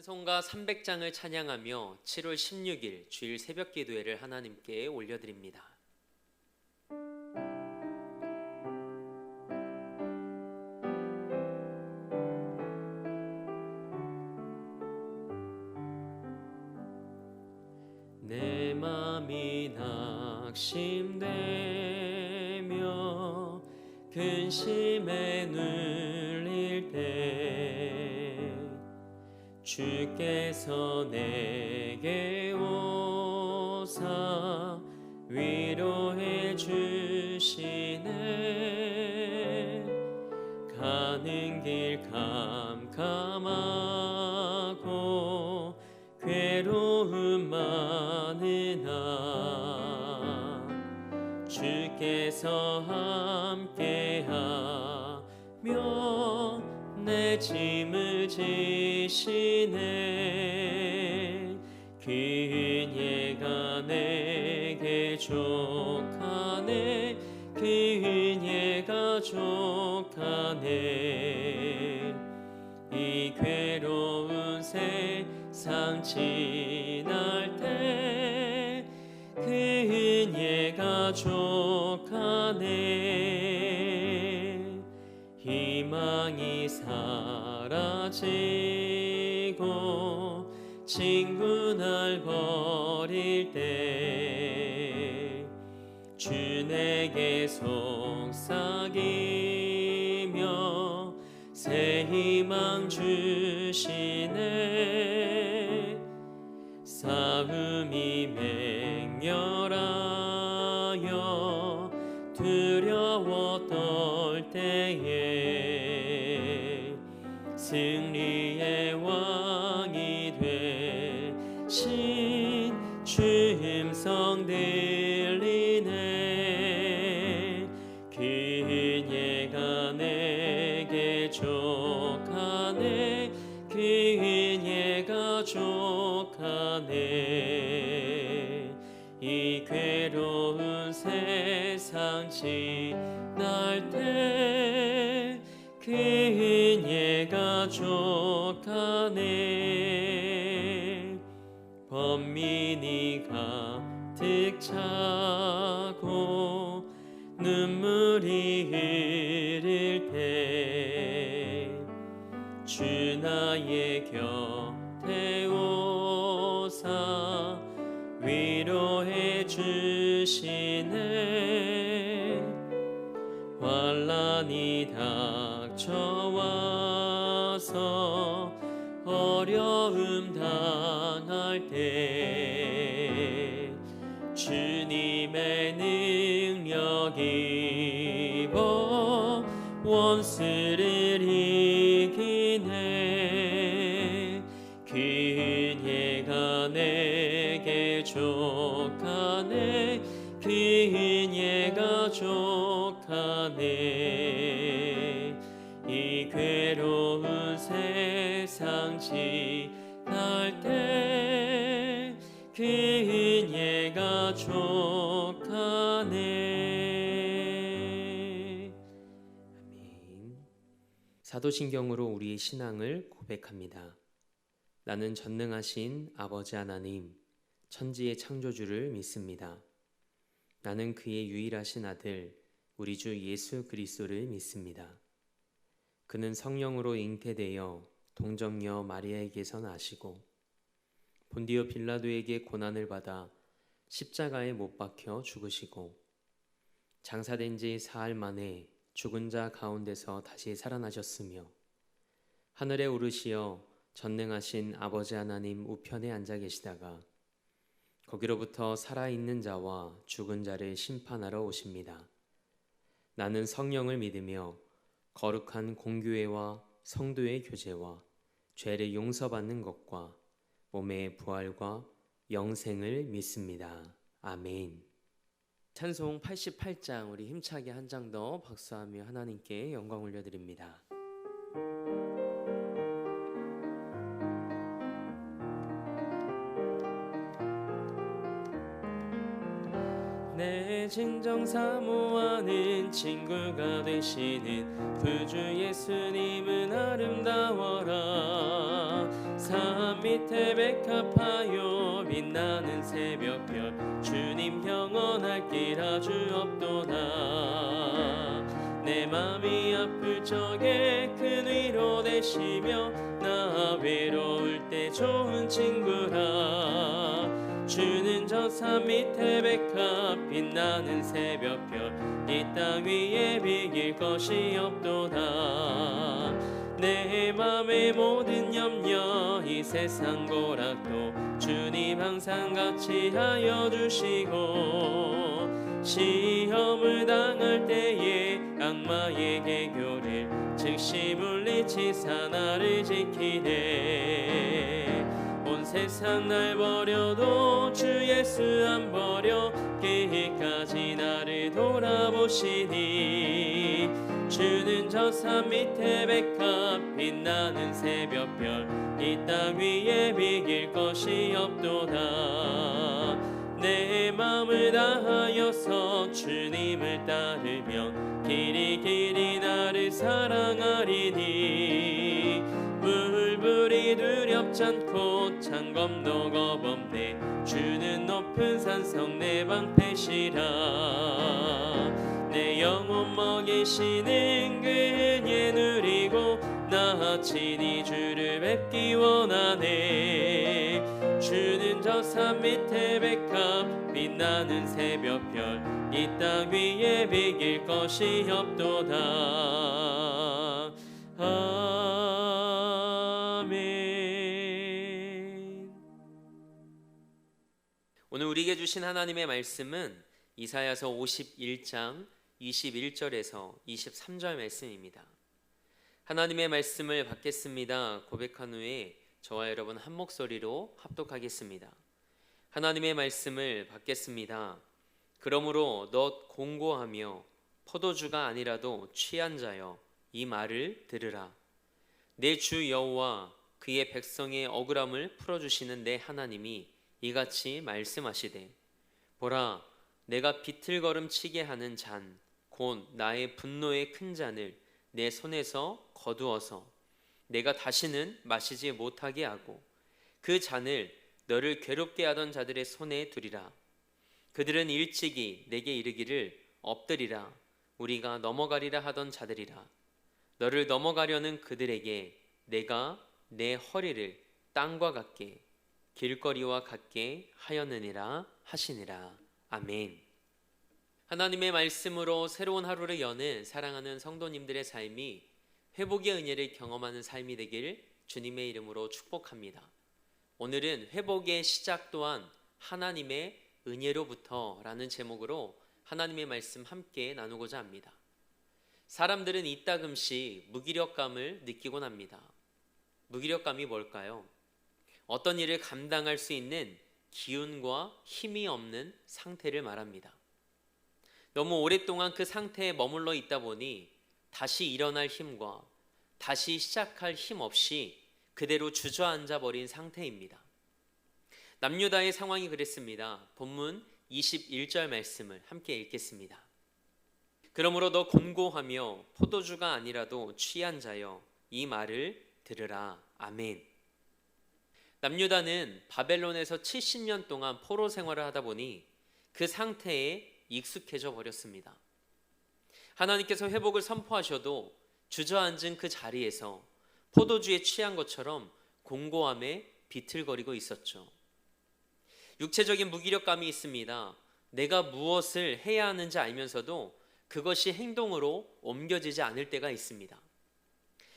찬송가 300장을 찬양하며 7월 16일 주일 새벽 기도회를 하나님께 올려드립니다. 내 맘이 낙심되며 근심에 눌릴 때 주께서 내게 오사 위로해 주시네. 가는 길 캄캄하고 괴로움 많으나 주께서 함께하며 내 짐을 지시네. 그은혜가 내게 족하네. 그은혜가 족하네. 이 괴로운 세상 지날 때 그은혜가 족하네. 희망이 사라지고 친구 날 버릴 때 주 내게 속삭이며 새 희망 주시네. 싸움이 맹렬하여 두려워 떨 때에 승리의 왕이 되신 주 음성 들리네. 그은혜가 내게 족하네. 그은혜가 족하네. 이 괴로운 세상 지날 때 그은혜가 족하네. 번민이 가득 차고 눈물이 흐를 때 주 나의 곁에 오사 위로해 주시네. 환난이 닥쳐와서 어려움 당할 때 주님의 능력 입어 원수를 이기네. 그은혜가 내게 족하네. 그은혜가 족하네. 이 괴로운 세상 지날 때 그은혜가 족하네. 아멘. 사도신경으로 우리의 신앙을 고백합니다. 나는 전능하신 아버지 하나님, 천지의 창조주를 믿습니다. 나는 그의 유일하신 아들, 우리 주 예수 그리스도를 믿습니다. 그는 성령으로 잉태되어 동정녀 마리아에게서 나시고 본디오 빌라도에게 고난을 받아 십자가에 못 박혀 죽으시고 장사된 지 사흘 만에 죽은 자 가운데서 다시 살아나셨으며 하늘에 오르시어 전능하신 아버지 하나님 우편에 앉아 계시다가 거기로부터 살아있는 자와 죽은 자를 심판하러 오십니다. 나는 성령을 믿으며 거룩한 공교회와 성도의 교제와 죄를 용서받는 것과 몸의 부활과 영생을 믿습니다. 아멘. 찬송 88장 우리 힘차게 한 장 더 박수하며 하나님께 영광 올려드립니다. 내 내 진정 사모하는 친구가 되시는 구주 예수님은 아름다워라. 산 밑에 백합하여 빛나는 새벽별 주님 영원할 길 아주 없도다. 내 맘이 아플 적에 큰 위로 되시며 나 외로울 때 좋은 친구라. 주는 저 산 밑에 백합 빛나는 새벽별 이 땅 위에 비길 것이 없도다. 내 맘의 모든 염려 이 세상 고락도 주님 항상 같이 하여 주시고 시험을 당할 때에 악마의 개교를 즉시 물리치사 나를 지키네. 온 세상 날 버려도 주 예수 안 버려 끝까지 나를 돌아보시니. 주는 저 산 밑에 백합 빛나는 새벽별 이 땅 위에 비길 것이 없도다. 내 마음을 다하여서 주님을 따르면 길이 길이 나를 사랑하리니. 물불이 두렵지 않고 창검도 겁없네. 주는 높은 산성 내 방패시라. 내 영혼 먹이시는 그 은혜 누리고 나 친히 주를 뵙기 원하네. 주는 저 산 밑에 백합 빛나는 새벽별 이 땅 위에 비길 것이 없도다. 아멘. 오늘 우리에게 주신 하나님의 말씀은 이사야서 51장 21절에서 23절 말씀입니다. 하나님의 말씀을 받겠습니다 고백한 후에 저와 여러분 한 목소리로 합독하겠습니다. 하나님의 말씀을 받겠습니다. 그러므로 너 공고하며 포도주가 아니라도 취한 자여 이 말을 들으라. 내 주 여호와 그의 백성의 억울함을 풀어주시는 내 하나님이 이같이 말씀하시되 보라 내가 비틀거름치게 하는 잔 곧 나의 분노의 큰 잔을 내 손에서 거두어서 내가 다시는 마시지 못하게 하고 그 잔을 너를 괴롭게 하던 자들의 손에 두리라. 그들은 일찍이 내게 이르기를 엎드리라 우리가 넘어가리라 하던 자들이라. 너를 넘어가려는 그들에게 내가 내 허리를 땅과 같게 길거리와 같게 하였느니라 하시니라. 아멘. 하나님의 말씀으로 새로운 하루를 여는 사랑하는 성도님들의 삶이 회복의 은혜를 경험하는 삶이 되길 주님의 이름으로 축복합니다. 오늘은 회복의 시작 또한 하나님의 은혜로부터 라는 제목으로 하나님의 말씀 함께 나누고자 합니다. 사람들은 이따금씩 무기력감을 느끼곤 합니다. 무기력감이 뭘까요? 어떤 일을 감당할 수 있는 기운과 힘이 없는 상태를 말합니다. 너무 오랫동안 그 상태에 머물러 있다 보니 다시 일어날 힘과 다시 시작할 힘 없이 그대로 주저앉아 버린 상태입니다. 남유다의 상황이 그랬습니다. 본문 21절 말씀을 함께 읽겠습니다. 그러므로 너 곤고하며 포도주가 아니라도 취한 자여 이 말을 들으라. 아멘. 남유다는 바벨론에서 70년 동안 포로 생활을 하다 보니 그 상태에 익숙해져 버렸습니다. 하나님께서 회복을 선포하셔도 주저앉은 그 자리에서 포도주에 취한 것처럼 공고함에 비틀거리고 있었죠. 육체적인 무기력감이 있습니다. 내가 무엇을 해야 하는지 알면서도 그것이 행동으로 옮겨지지 않을 때가 있습니다.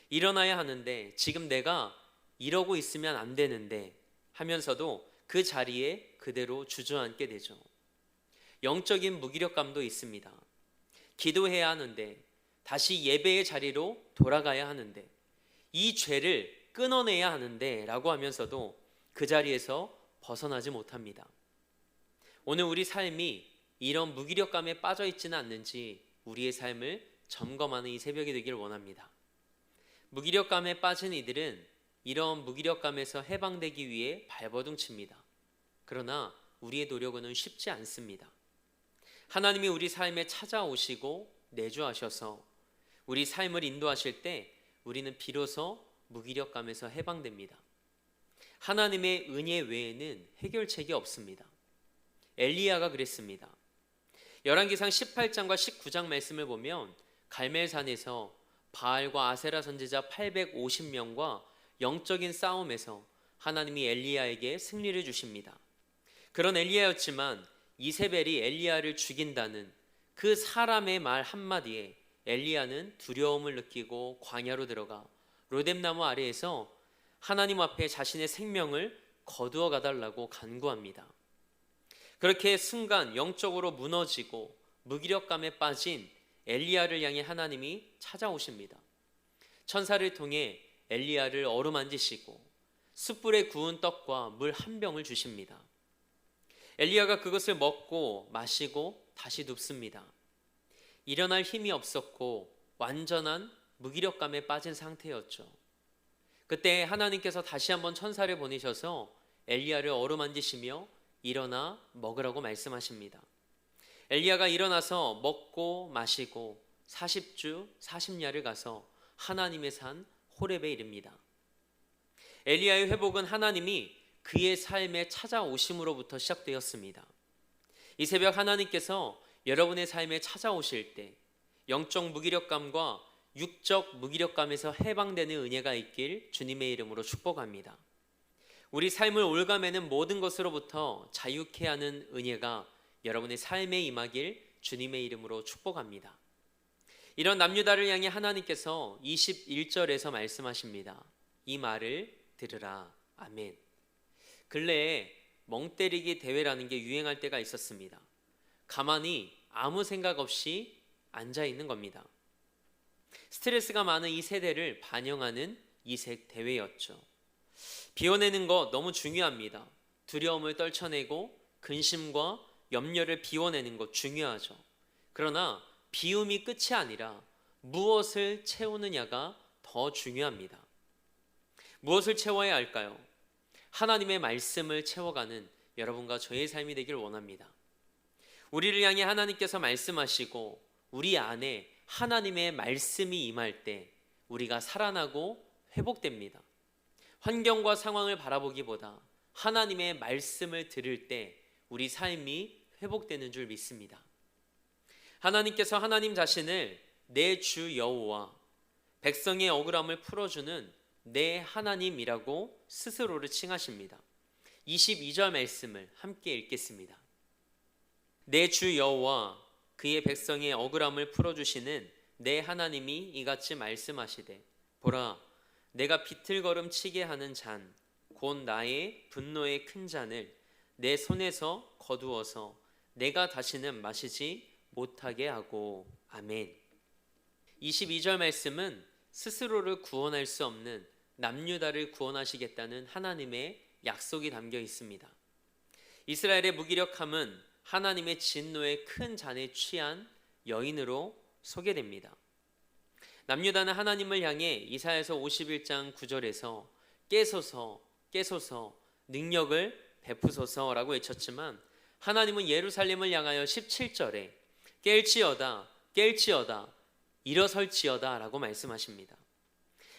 일어나야 하는데 지금 내가 이러고 있으면 안 되는데 하면서도 그 자리에 그대로 주저앉게 되죠. 영적인 무기력감도 있습니다. 기도해야 하는데 다시 예배의 자리로 돌아가야 하는데 이 죄를 끊어내야 하는데 라고 하면서도 그 자리에서 벗어나지 못합니다. 오늘 우리 삶이 이런 무기력감에 빠져 있지는 않는지 우리의 삶을 점검하는 이 새벽이 되길 원합니다. 무기력감에 빠진 이들은 이런 무기력감에서 해방되기 위해 발버둥칩니다. 그러나 우리의 노력은 쉽지 않습니다. 하나님이 우리 삶에 찾아오시고 내주하셔서 우리 삶을 인도하실 때 우리는 비로소 무기력감에서 해방됩니다. 하나님의 은혜 외에는 해결책이 없습니다. 엘리야가 그랬습니다. 열왕기상 18장과 19장 말씀을 보면 갈멜산에서 바알과 아세라 선지자 850명과 영적인 싸움에서 하나님이 엘리야에게 승리를 주십니다. 그런 엘리야였지만 이세벨이 엘리야를 죽인다는 그 사람의 말 한마디에 엘리야는 두려움을 느끼고 광야로 들어가 로뎀나무 아래에서 하나님 앞에 자신의 생명을 거두어 가달라고 간구합니다. 그렇게 순간 영적으로 무너지고 무기력감에 빠진 엘리야를 향해 하나님이 찾아오십니다. 천사를 통해 엘리야를 어루만지시고 숯불에 구운 떡과 물 한 병을 주십니다. 엘리야가 그것을 먹고 마시고 다시 눕습니다. 일어날 힘이 없었고 완전한 무기력감에 빠진 상태였죠. 그때 하나님께서 다시 한번 천사를 보내셔서 엘리야를 어루만지시며 일어나 먹으라고 말씀하십니다. 엘리야가 일어나서 먹고 마시고 40주 40야를 가서 하나님의 산 호렙에 이릅니다. 엘리야의 회복은 하나님이 그의 삶에 찾아오심으로부터 시작되었습니다. 이 새벽 하나님께서 여러분의 삶에 찾아오실 때 영적 무기력감과 육적 무기력감에서 해방되는 은혜가 있길 주님의 이름으로 축복합니다. 우리 삶을 올가매는 모든 것으로부터 자유케 하는 은혜가 여러분의 삶에 임하길 주님의 이름으로 축복합니다. 이런 남유다를 향해 하나님께서 21절에서 말씀하십니다. 이 말을 들으라. 아멘. 근래에 멍때리기 대회라는 게 유행할 때가 있었습니다. 가만히 아무 생각 없이 앉아 있는 겁니다. 스트레스가 많은 이 세대를 반영하는 이색 대회였죠. 비워내는 거 너무 중요합니다. 두려움을 떨쳐내고 근심과 염려를 비워내는 것 중요하죠. 그러나 비움이 끝이 아니라 무엇을 채우느냐가 더 중요합니다. 무엇을 채워야 할까요? 하나님의 말씀을 채워가는 여러분과 저의 삶이 되길 원합니다. 우리를 향해 하나님께서 말씀하시고 우리 안에 하나님의 말씀이 임할 때 우리가 살아나고 회복됩니다. 환경과 상황을 바라보기보다 하나님의 말씀을 들을 때 우리 삶이 회복되는 줄 믿습니다. 하나님께서 하나님 자신을 내 주 여호와, 백성의 억울함을 풀어주는 내 하나님이라고 스스로를 칭하십니다. 22절 말씀을 함께 읽겠습니다. 내 주 여호와, 그의 백성의 억울함을 풀어주시는 내 하나님이 이같이 말씀하시되, 보라, 내가 비틀거름 치게 하는 잔, 곧 나의 분노의 큰 잔을 내 손에서 거두어서 내가 다시는 마시지 못하게 하고. 아멘. 22절 말씀은 스스로를 구원할 수 없는 남유다를 구원하시겠다는 하나님의 약속이 담겨 있습니다. 이스라엘의 무기력함은 하나님의 진노의 큰 잔에 취한 여인으로 소개됩니다. 남유다는 하나님을 향해 이사야서 51장 9절에서 깨소서 능력을 베푸소서라고 외쳤지만 하나님은 예루살렘을 향하여 17절에 깰지어다 일어설지어다 라고 말씀하십니다.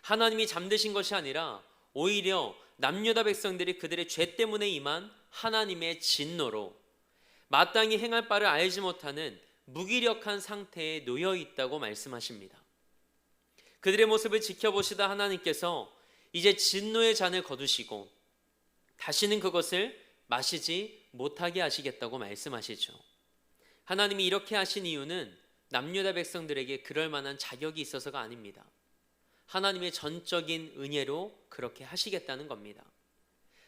하나님이 잠드신 것이 아니라 오히려 남유다 백성들이 그들의 죄 때문에 임한 하나님의 진노로 마땅히 행할 바를 알지 못하는 무기력한 상태에 놓여 있다고 말씀하십니다. 그들의 모습을 지켜보시다 하나님께서 이제 진노의 잔을 거두시고 다시는 그것을 마시지 못하게 하시겠다고 말씀하시죠. 하나님이 이렇게 하신 이유는 남유다 백성들에게 그럴 만한 자격이 있어서가 아닙니다. 하나님의 전적인 은혜로 그렇게 하시겠다는 겁니다.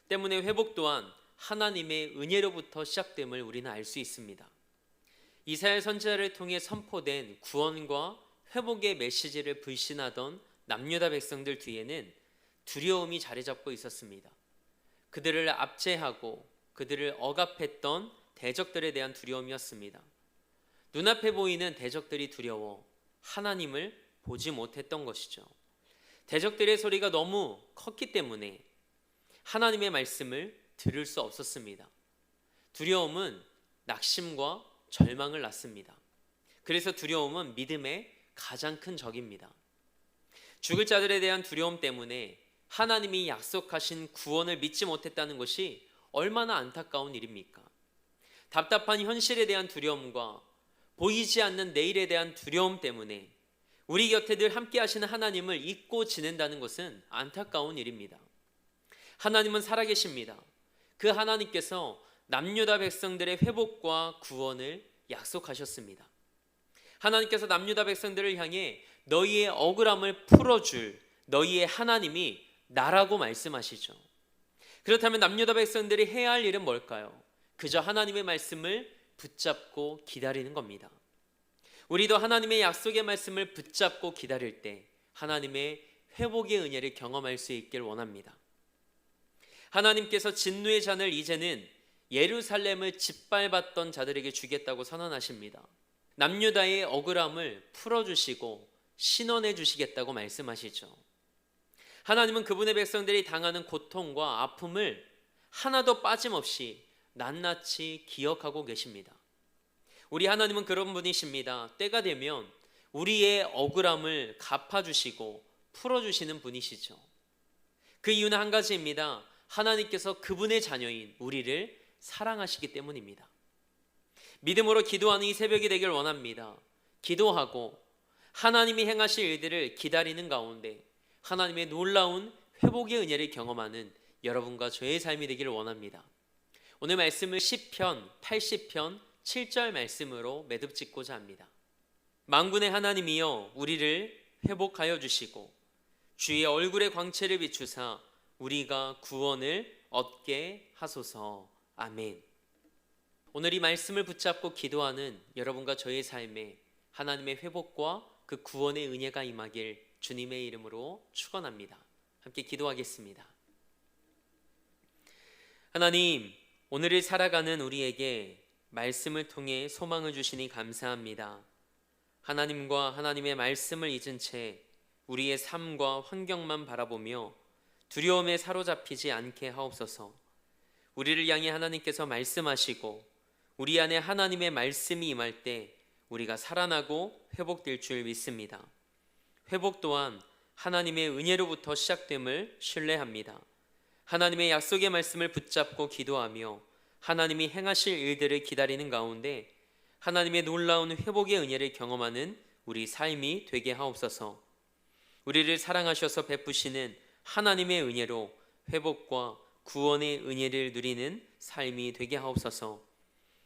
때문에 회복 또한 하나님의 은혜로부터 시작됨을 우리는 알 수 있습니다. 이사야 선지자를 통해 선포된 구원과 회복의 메시지를 불신하던 남유다 백성들 뒤에는 두려움이 자리 잡고 있었습니다. 그들을 압제하고 그들을 억압했던 대적들에 대한 두려움이었습니다. 눈앞에 보이는 대적들이 두려워 하나님을 보지 못했던 것이죠. 대적들의 소리가 너무 컸기 때문에 하나님의 말씀을 들을 수 없었습니다. 두려움은 낙심과 절망을 낳습니다. 그래서 두려움은 믿음의 가장 큰 적입니다. 죽을 자들에 대한 두려움 때문에 하나님이 약속하신 구원을 믿지 못했다는 것이 얼마나 안타까운 일입니까? 답답한 현실에 대한 두려움과 보이지 않는 내일에 대한 두려움 때문에 우리 곁에 늘 함께 하시는 하나님을 잊고 지낸다는 것은 안타까운 일입니다. 하나님은 살아계십니다. 그 하나님께서 남유다 백성들의 회복과 구원을 약속하셨습니다. 하나님께서 남유다 백성들을 향해 너희의 억울함을 풀어줄 너희의 하나님이 나라고 말씀하시죠. 그렇다면 남유다 백성들이 해야 할 일은 뭘까요? 그저 하나님의 말씀을 붙잡고 기다리는 겁니다. 우리도 하나님의 약속의 말씀을 붙잡고 기다릴 때 하나님의 회복의 은혜를 경험할 수 있길 원합니다. 하나님께서 진노의 잔을 이제는 예루살렘을 짓밟았던 자들에게 주겠다고 선언하십니다. 남유다의 억울함을 풀어주시고 신원해 주시겠다고 말씀하시죠. 하나님은 그분의 백성들이 당하는 고통과 아픔을 하나도 빠짐없이 낱낱이 기억하고 계십니다. 우리 하나님은 그런 분이십니다. 때가 되면 우리의 억울함을 갚아주시고 풀어주시는 분이시죠. 그 이유는 한 가지입니다. 하나님께서 그분의 자녀인 우리를 사랑하시기 때문입니다. 믿음으로 기도하는 이 새벽이 되길 원합니다. 기도하고 하나님이 행하실 일들을 기다리는 가운데 하나님의 놀라운 회복의 은혜를 경험하는 여러분과 저의 삶이 되기를 원합니다. 오늘 말씀을 시편 80편 7절 말씀으로 매듭 짓고자 합니다. 만군의 하나님이여 우리를 회복하여 주시고 주의 얼굴의 광채를 비추사 우리가 구원을 얻게 하소서. 아멘. 오늘 이 말씀을 붙잡고 기도하는 여러분과 저의 삶에 하나님의 회복과 그 구원의 은혜가 임하길 주님의 이름으로 축원합니다. 함께 기도하겠습니다. 하나님, 오늘을 살아가는 우리에게 말씀을 통해 소망을 주시니 감사합니다. 하나님과 하나님의 말씀을 잊은 채 우리의 삶과 환경만 바라보며 두려움에 사로잡히지 않게 하옵소서. 우리를 향해 하나님께서 말씀하시고 우리 안에 하나님의 말씀이 임할 때 우리가 살아나고 회복될 줄 믿습니다. 회복 또한 하나님의 은혜로부터 시작됨을 신뢰합니다. 하나님의 약속의 말씀을 붙잡고 기도하며 하나님이 행하실 일들을 기다리는 가운데 하나님의 놀라운 회복의 은혜를 경험하는 우리 삶이 되게 하옵소서. 우리를 사랑하셔서 베푸시는 하나님의 은혜로 회복과 구원의 은혜를 누리는 삶이 되게 하옵소서.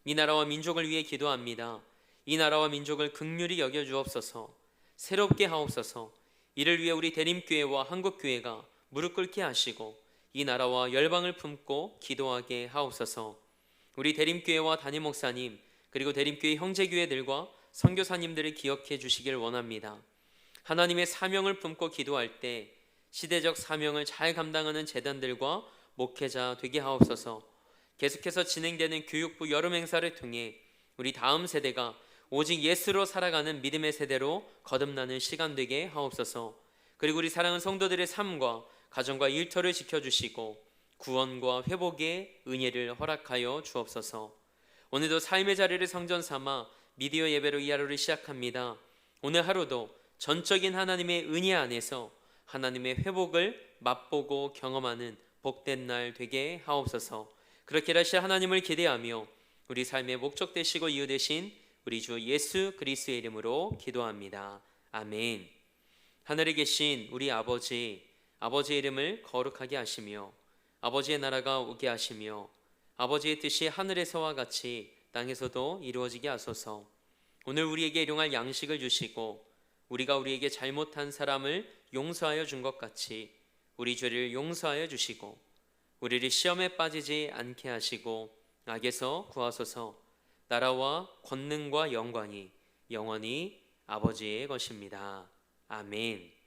이 나라와 민족을 위해 기도합니다. 이 나라와 민족을 긍휼히 여겨 주옵소서. 새롭게 하옵소서. 이를 위해 우리 대림교회와 한국교회가 무릎 꿇게 하시고 이 나라와 열방을 품고 기도하게 하옵소서. 우리 대림교회와 담임 목사님 그리고 대림교회 형제교회들과 선교사님들을 기억해 주시길 원합니다. 하나님의 사명을 품고 기도할 때 시대적 사명을 잘 감당하는 재단들과 목회자 되게 하옵소서. 계속해서 진행되는 교육부 여름 행사를 통해 우리 다음 세대가 오직 예수로 살아가는 믿음의 세대로 거듭나는 시간 되게 하옵소서. 그리고 우리 사랑하는 성도들의 삶과 가정과 일터를 지켜주시고 구원과 회복의 은혜를 허락하여 주옵소서. 오늘도 삶의 자리를 성전 삼아 미디어 예배로 이 하루를 시작합니다. 오늘 하루도 전적인 하나님의 은혜 안에서 하나님의 회복을 맛보고 경험하는 복된 날 되게 하옵소서. 그렇게 하실 하나님을 기대하며 우리 삶의 목적 되시고 이유 되신 우리 주 예수 그리스도의 이름으로 기도합니다. 아멘. 하늘에 계신 우리 아버지의 이름을 거룩하게 하시며 아버지의 나라가 오게 하시며 아버지의 뜻이 하늘에서와 같이 땅에서도 이루어지게 하소서. 오늘 우리에게 일용할 양식을 주시고 우리가 우리에게 잘못한 사람을 용서하여 준 것 같이 우리 죄를 용서하여 주시고 우리를 시험에 빠지지 않게 하시고 악에서 구하소서. 나라와 권능과 영광이 영원히 아버지의 것입니다. 아멘.